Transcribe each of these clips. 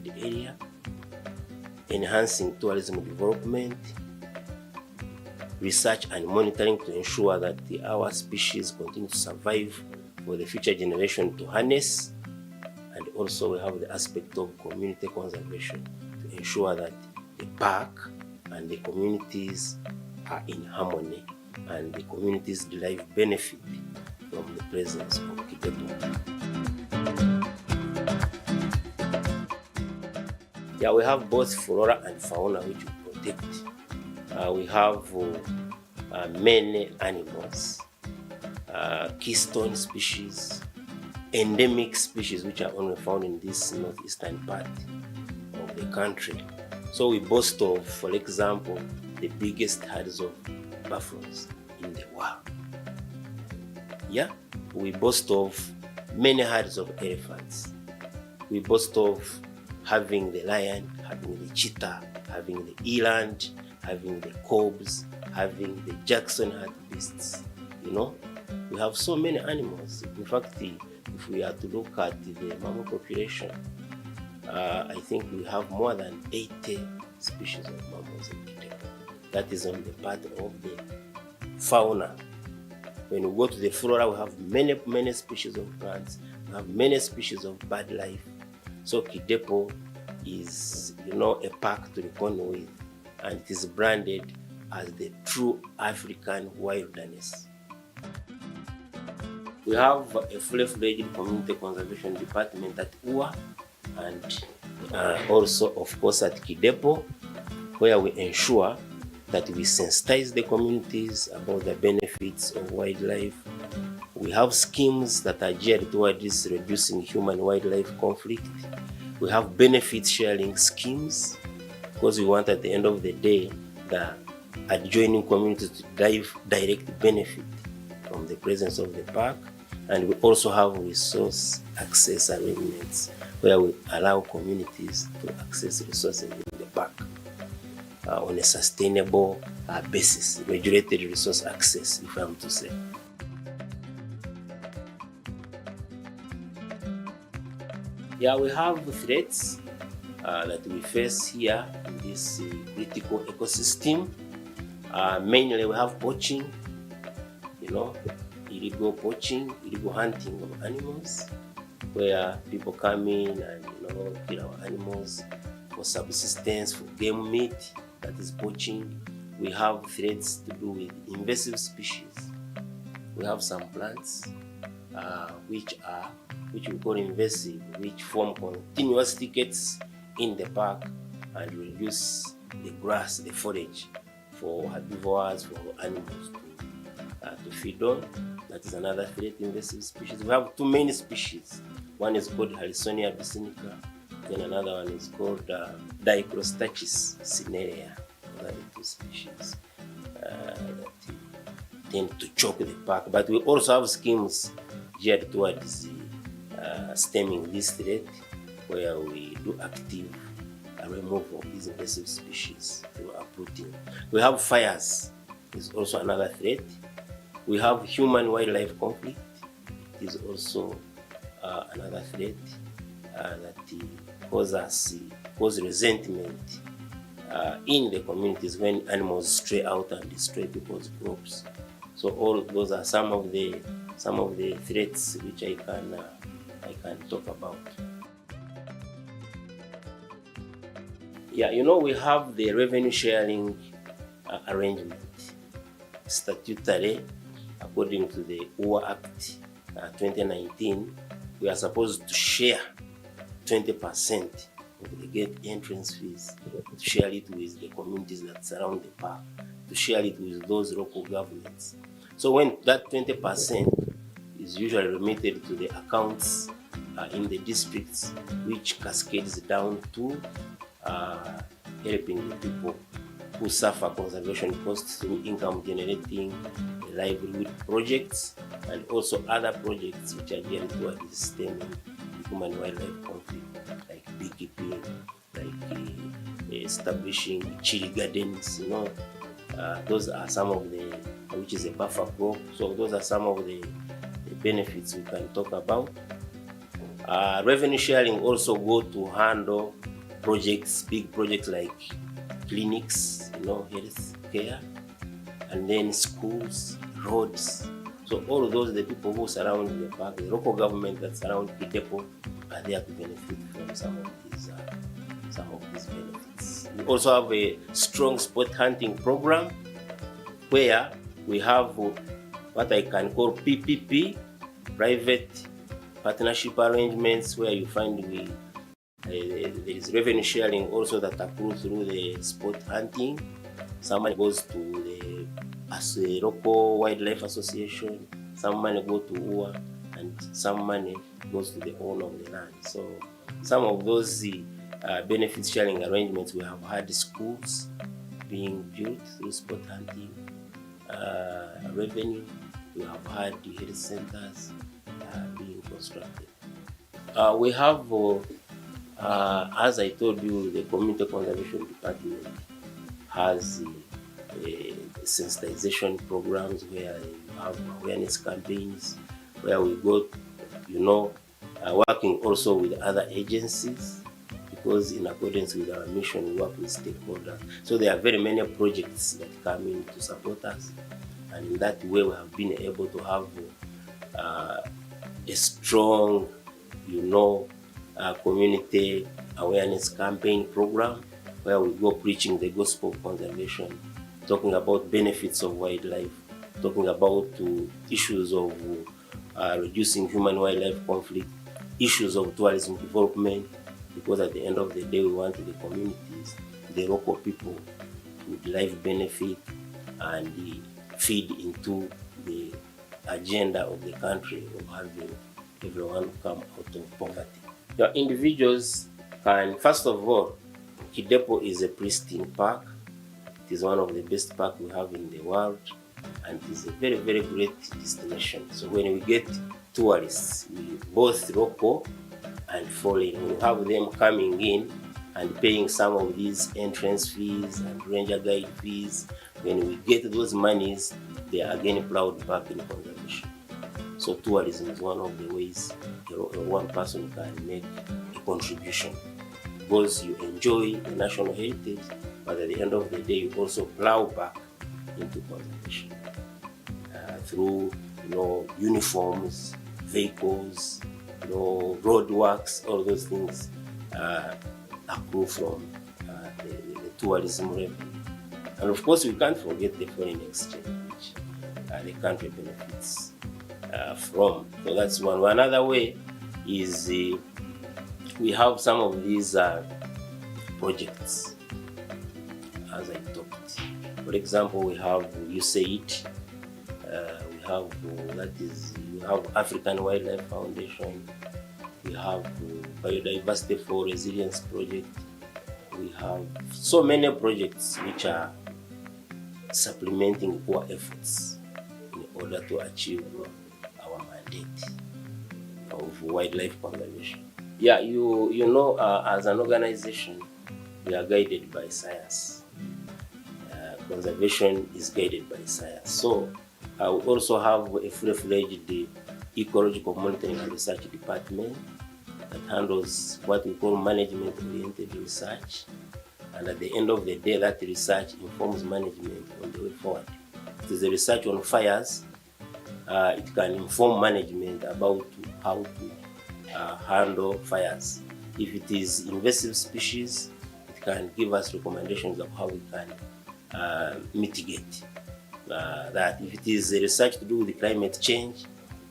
the area, enhancing tourism development, research and monitoring to ensure that our species continue to survive for the future generation to harness. And also we have the aspect of community conservation to ensure that the park and the communities are in harmony and the communities derive benefit from the presence of Kidepo. Yeah, we have both flora and fauna which we protect. We have many animals, keystone species, endemic species which are only found in this northeastern part of the country. So we boast of, for example, the biggest herds of buffaloes in the world. Yeah, we boast of many herds of elephants. We boast of having the lion, having the cheetah, having the eland, having the cobs, having the Jackson hartebeests. You know, we have so many animals. In fact, if we are to look at the mammal population, I think we have more than 80 species of mammals in Kidepo. That is on the part of the fauna. When we go to the flora, we have many species of plants. We have many species of bird life. So Kidepo is, a park to reckon with, and it is branded as the true African wilderness. We have a full-fledged community conservation department at UA, and also, of course, at Kidepo, where we ensure that we sensitize the communities about the benefits of wildlife. We have schemes that are geared towards reducing human-wildlife conflict. We have benefit sharing schemes because we want at the end of the day the adjoining communities to derive direct benefit from the presence of the park. And we also have resource access arrangements where we allow communities to access resources in the park on a sustainable basis, regulated resource access, if I'm to say. Yeah, we have threats that we face here in this critical ecosystem. Mainly we have poaching, illegal poaching, illegal hunting of animals, where people come in and kill our animals for subsistence, for game meat. That is poaching. We have threats to do with invasive species. We have some plants which we call invasive, which form continuous thickets in the park and reduce the grass, the forage for herbivores, for animals to feed on. That is another threat, invasive species. We have two main species. One is called Harrisonia abyssinica, then another one is called Dicrostachys cinerea. Those are the two species that tend to choke the park. But we also have schemes geared towards stemming this threat, where we do active removal of these invasive species through uprooting. We have fires, is also another threat. We have human-wildlife conflict. It is also another threat that cause resentment in the communities when animals stray out and destroy people's crops. So all those are some of the threats which I can talk about. Yeah, we have the revenue sharing arrangement. Statutory, according to the UA Act 2019, we are supposed to share 20% of the gate entrance fees, to share it with the communities that surround the park, to share it with those local governments. So when that 20% is usually remitted to the accounts in the districts, which cascades down to helping the people who suffer conservation costs through income generating livelihood projects and also other projects which are geared towards stemming human wildlife conflict, like beekeeping, like establishing chili gardens. Those are some of the, which is a buffer crop. So those are some of the benefits we can talk about. Revenue sharing also go to handle projects, big projects like clinics, health care, and then schools, roads. So all of those, the people who surround the park, the local government that surround Kidepo, are there to benefit from some of these benefits. We also have a strong sport hunting program where we have what I can call PPP, private partnership arrangements, where you find there is revenue sharing also that accrues through the sport hunting. Some money goes to the local wildlife association, some money goes to UA, and some money goes to the owner of the land. So some of those benefit sharing arrangements, we have had schools being built through sport hunting revenue. We have had the health centers being constructed. We have, as I told you, the community conservation department has sensitization programs where you have awareness campaigns, where we go, working also with other agencies, because in accordance with our mission, we work with stakeholders. So there are very many projects that come in to support us, and in that way, we have been able to have a strong, community awareness campaign program, where we go preaching the gospel of conservation, talking about benefits of wildlife, talking about issues of reducing human-wildlife conflict, issues of tourism development, because at the end of the day, we want the communities, the local people, to derive benefit and feed into the agenda of the country of having everyone come out of poverty. The individuals can, first of all, Kidepo is a pristine park. It is one of the best parks we have in the world, and it is a very, very great destination. So when we get tourists, both local and foreign, we have them coming in and paying some of these entrance fees and ranger guide fees. When we get those monies, they are again plowed back in conservation. So tourism is one of the ways one person can make a contribution, because you enjoy the national heritage, but at the end of the day, you also plow back into conservation through uniforms, vehicles, road works. All those things accrue from the tourism revenue. And of course, we can't forget the foreign exchange, which the country benefits from. So that's one. Another way is we have some of these projects, as I talked. For example, we have USAID, we have African Wildlife Foundation, we have Biodiversity for Resilience Project. We have so many projects which are supplementing our efforts in order to achieve our mandate of wildlife conservation. Yeah, as an organization, we are guided by science. Conservation is guided by science. So we also have a full-fledged ecological monitoring and research department that handles what we call management-oriented research. And at the end of the day, that research informs management on the way forward. If it is a research on fires, it can inform management about how to handle fires. If it is invasive species, it can give us recommendations of how we can mitigate that. If it is a research to do with climate change,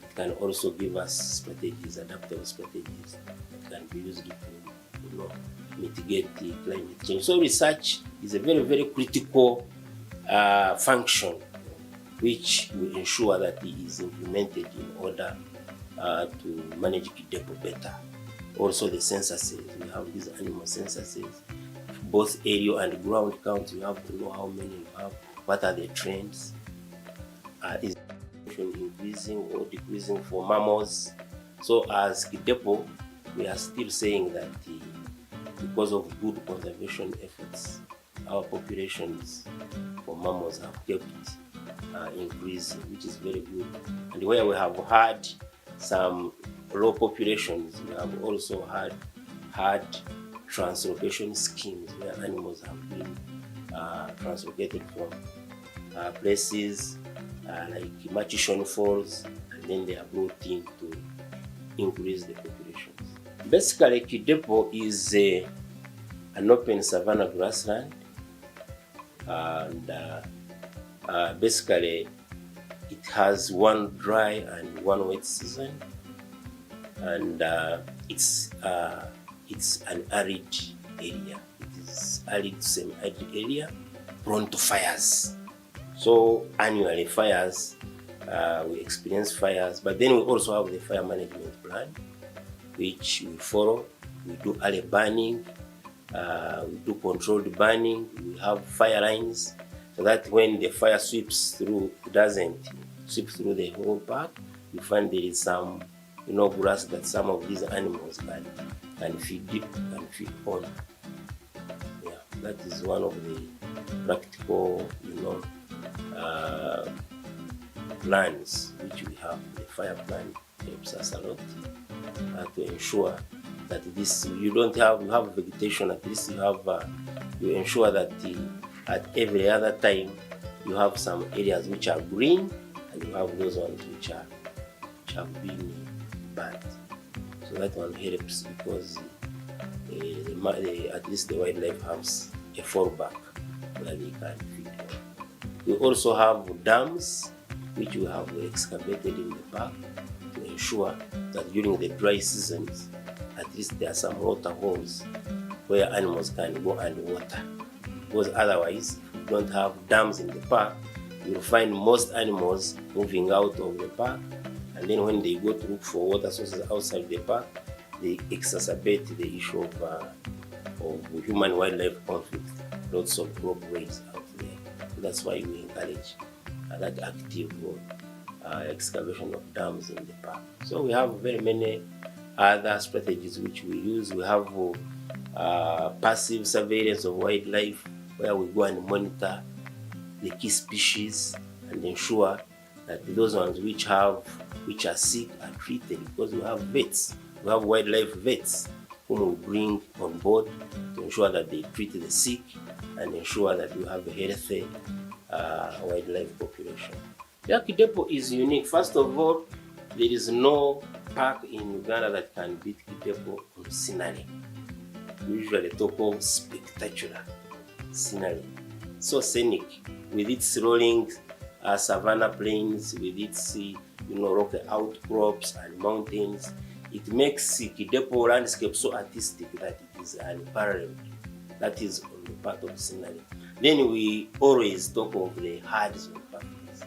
it can also give us strategies, adaptable strategies that can be used to mitigate the climate change. So research is a very, very critical function which will ensure that it is implemented in order to manage Kidepo better. Also the censuses, we have these animal censuses, both aerial and ground counts. You have to know how many you have, what are the trends, is increasing or decreasing for mammals. So as Kidepo, we are still saying that because of good conservation efforts, our populations for mammals have kept increasing, which is very good. And where we have had some low populations, we have also had translocation schemes where animals have been translocated from places like Machishon Falls, and then they are brought in to increase the populations. Basically, Kidepo is an open savanna grassland, and basically it has one dry and one wet season, and it's an arid area. It is arid, semi-arid area, prone to fires. So annually fires, we experience fires, but then we also have the fire management plan, which we follow. We do early burning, we do controlled burning, we have fire lines, so that when the fire sweeps through, it doesn't sweep through the whole park. You find there is some, grass that some of these animals can feed on. Yeah, that is one of the practical, plans which we have. The fire plan helps us a lot to ensure that you have vegetation. At least you ensure that at every other time you have some areas which are green, and you have those ones which have been burned. So that one helps because at least the wildlife has a fallback where they can feed on. We also have dams which we have excavated in the park to ensure that during the dry seasons, at least there are some water holes where animals can go and water. Because otherwise, if you don't have dams in the park, you'll find most animals moving out of the park, and then when they go to look for water sources outside the park, they exacerbate the issue of human-wildlife conflict. Lots of robberies out there. So that's why we encourage that active excavation of dams in the park. So we have very many other strategies which we use. We have passive surveillance of wildlife, where we go and monitor the key species and ensure that those ones which are sick are treated, because we have vets. We have wildlife vets whom we bring on board to ensure that they treat the sick and ensure that we have a healthy wildlife population. The Kidepo is unique. First of all, there is no park in Uganda that can beat Kidepo on scenery. We usually talk of spectacular scenery. So scenic, with its rolling savanna plains, with its rocky outcrops and mountains. It makes Kidepo landscape so artistic that it is unparalleled. That is on the part of scenery. Then we always talk of the herds of buffaloes,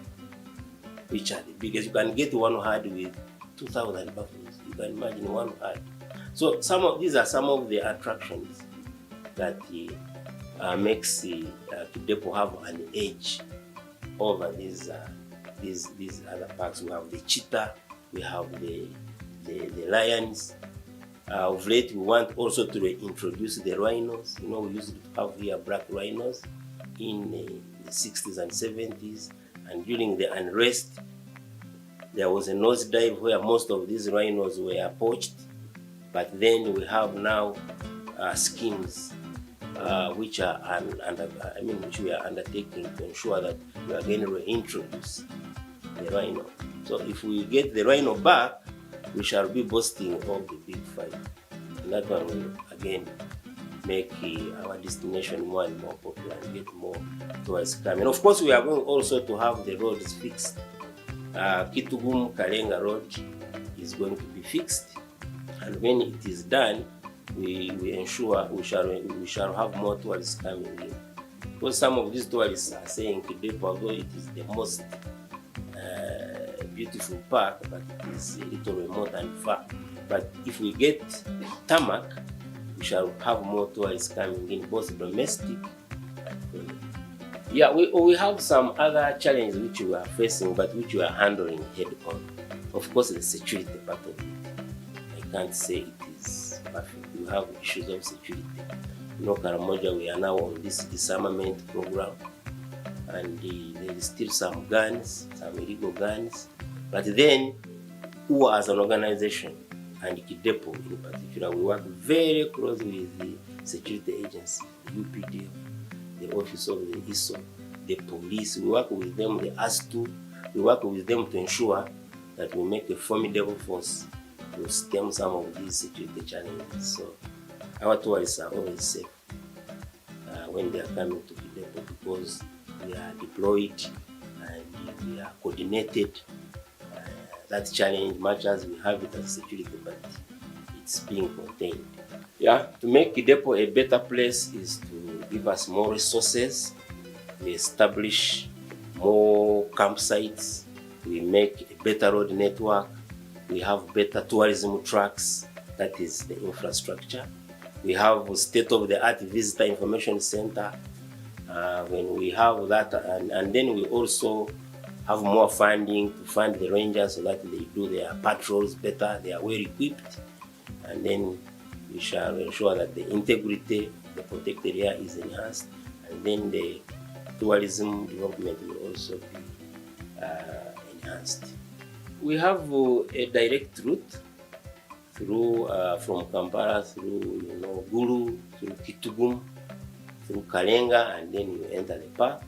which are the biggest. You can get one herd with 2,000 buffaloes. You can imagine one herd. So these are some of the attractions that makes Kidepo have an edge over these other parks. We have the cheetah, we have the lions. Of late, we want also to introduce the rhinos. We used to have here black rhinos in the 60s and 70s, and during the unrest, there was a nosedive where most of these rhinos were poached. But then we have now schemes which we are undertaking to ensure that we are going to reintroduce the rhino. So if we get the rhino back, we shall be boasting of the big fight. And that one will again make our destination more and more popular and get more tourists coming. Of course, we are going also to have the roads fixed. Kitugum Kalenga Road is going to be fixed, and when it is done, we ensure we shall have more tourists coming in. Because some of these tourists are saying Kidepo, although it is the most beautiful park, but it is a little remote and far. But if we get tarmac, we shall have more tourists coming in, both domestic and foreign. Yeah, we have some other challenges which we are facing, but which we are handling head on. Of course, the security part of it. I can't say it is perfect. We have issues of security. Karamoja, we are now on this disarmament program, and there is still some guns, some illegal guns. But then, as an organization, and Kidepo in particular, we work very closely with security agencies, the UPDF, the office of the ISO, the police. We work with them, the AS2. We work with them to ensure that we make a formidable force to stem some of these security challenges. So our tourists are always safe when they are coming to Kidepo, because we are deployed and we are coordinated. That challenge, much as we have it as security, but it's being contained. Yeah, to make Kidepo a better place is to give us more resources. We establish more campsites. We make a better road network. We have better tourism tracks. That is the infrastructure. We have a state-of-the-art visitor information center. When we have that, and then we also have more funding to fund the rangers so that they do their patrols better, they are well equipped, and then we shall ensure that the integrity of the protected area is enhanced, and then the tourism development will also be enhanced. We have a direct route through from Kampala through Gulu, through Kitugum, through Kalenga, and then you enter the park.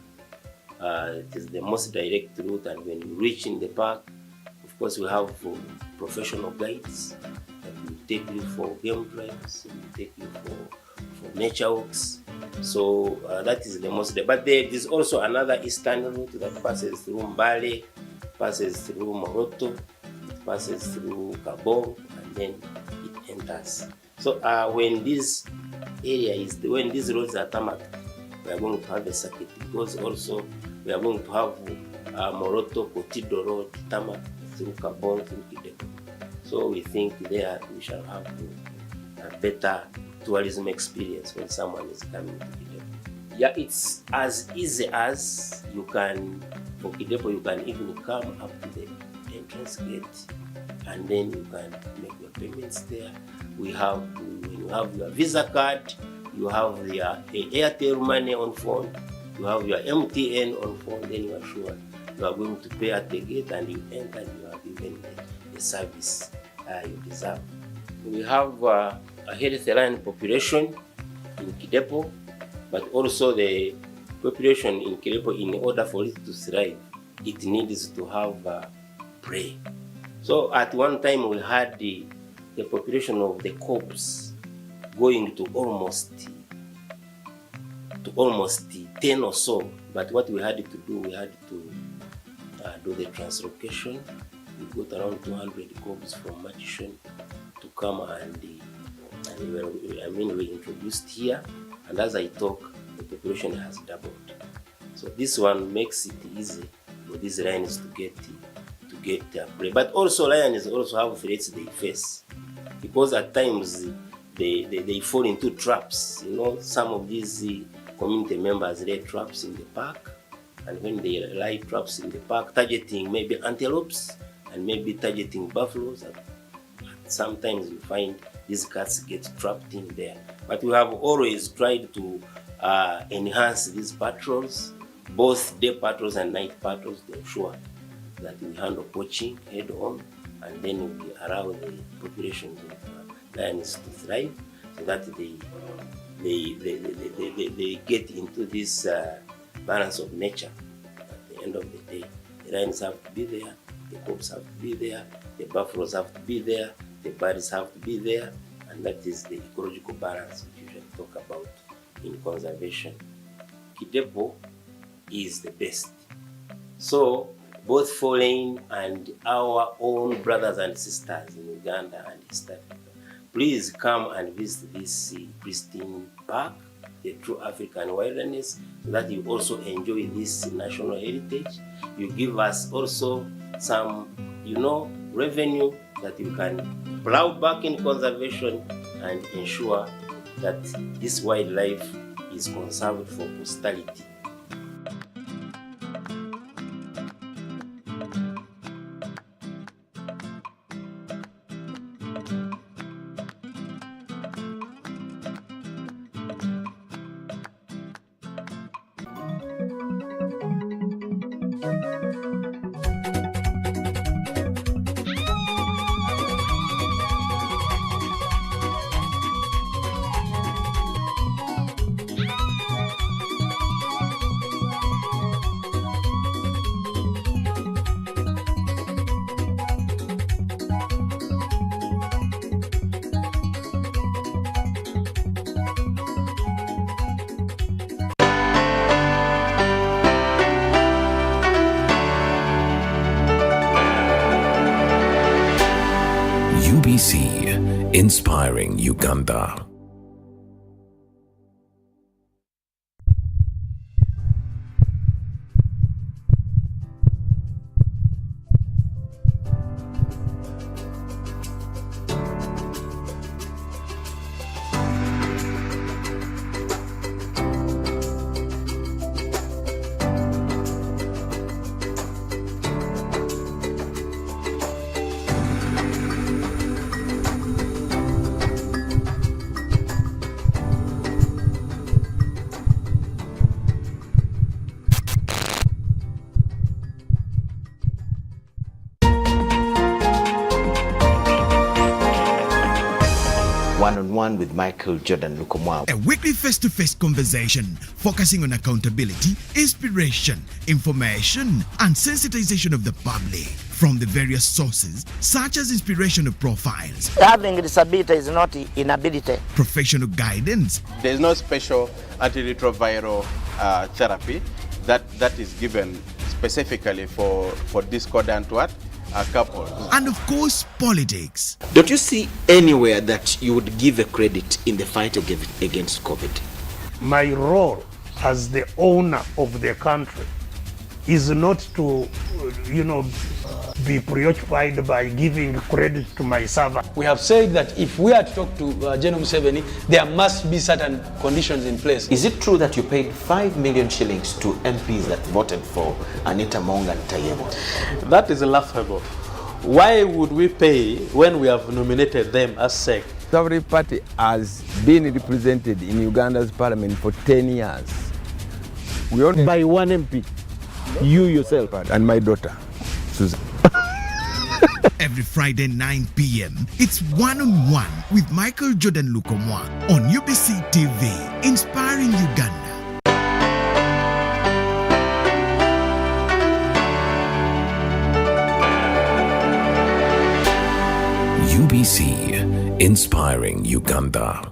It is the most direct route, and when you reach in the park, of course, we have professional guides that will take you for game drives, will take you for nature walks. So that is the most. But there is also another eastern route that passes through Mbale, passes through Moroto, it passes through Kabong, and then it enters. So when this when these roads are tarmac, we are going to have a circuit, because also we are going to have Moroto Kotido Road tarmac through Kabong, through Kidepo. So we think there we shall have a better tourism experience when someone is coming to Kidepo. Yeah, it's as easy as you can. For Kidepo, you can even come up to the entrance gate, and then you can make your payments there. We have, when you have your Visa card, you have your Airtel money on phone, you have your MTN on phone, then you are sure you are going to pay at the gate, and you enter and you are given the service you deserve. We have a healthy land population in Kidepo, but also the population in Kidepo, in order for it to thrive, it needs to have prey. So at one time we had the population of the corps going to almost 10 or so. But what we had to do, we had to do the translocation. We got around 200 corps from Machishan to come and we introduced here. And as I talk, the population has doubled. So this one makes it easy for these lions to get prey. But also lions also have threats they face, because at times they fall into traps. Some of these community members lay traps in the park, and when they lay traps in the park, targeting maybe antelopes and maybe targeting buffaloes, sometimes you find these cats get trapped in there. But we have always tried to enhance these patrols, both day patrols and night patrols, to ensure that we handle poaching head on, and then we allow the populations of lions to thrive, so that they get into this balance of nature. At the end of the day, the lions have to be there, the cobs have to be there, the buffaloes have to be there, the birds have to be there, and that is the ecological balance which we should talk about in conservation. Kidepo is the best. So both foreign and our own brothers and sisters in Uganda and East Africa, please come and visit this pristine park, the true African wilderness, so that you also enjoy this national heritage. You give us also some, revenue that you can plow back in conservation and ensure that this wildlife is conserved for posterity. inspiring Uganda. One-on-one with Michael Jordan Lukomwa. A weekly face-to-face conversation focusing on accountability, inspiration, information, and sensitization of the public from the various sources such as inspirational profiles. Having a disability is not inability. Professional guidance. There is no special antiretroviral therapy that is given specifically for discordant couples. And of course, politics. Don't you see anywhere that you would give a credit in the fight against COVID? My role as the owner of the country is not to, be preoccupied by giving credit to my servant. We have said that if we are to talk to General Museveni, there must be certain conditions in place. Is it true that you paid 5 million shillings to MPs that voted for Anita Monga and Tayebo? That is laughable. Why would we pay when we have nominated them as SEC? Every party has been represented in Uganda's parliament for 10 years. We only by one MP, you yourself and my daughter, Susan. Every Friday 9 p.m. it's one-on-one with Michael Jordan Lukomwa on UBC TV, inspiring Uganda. UBC, inspiring Uganda.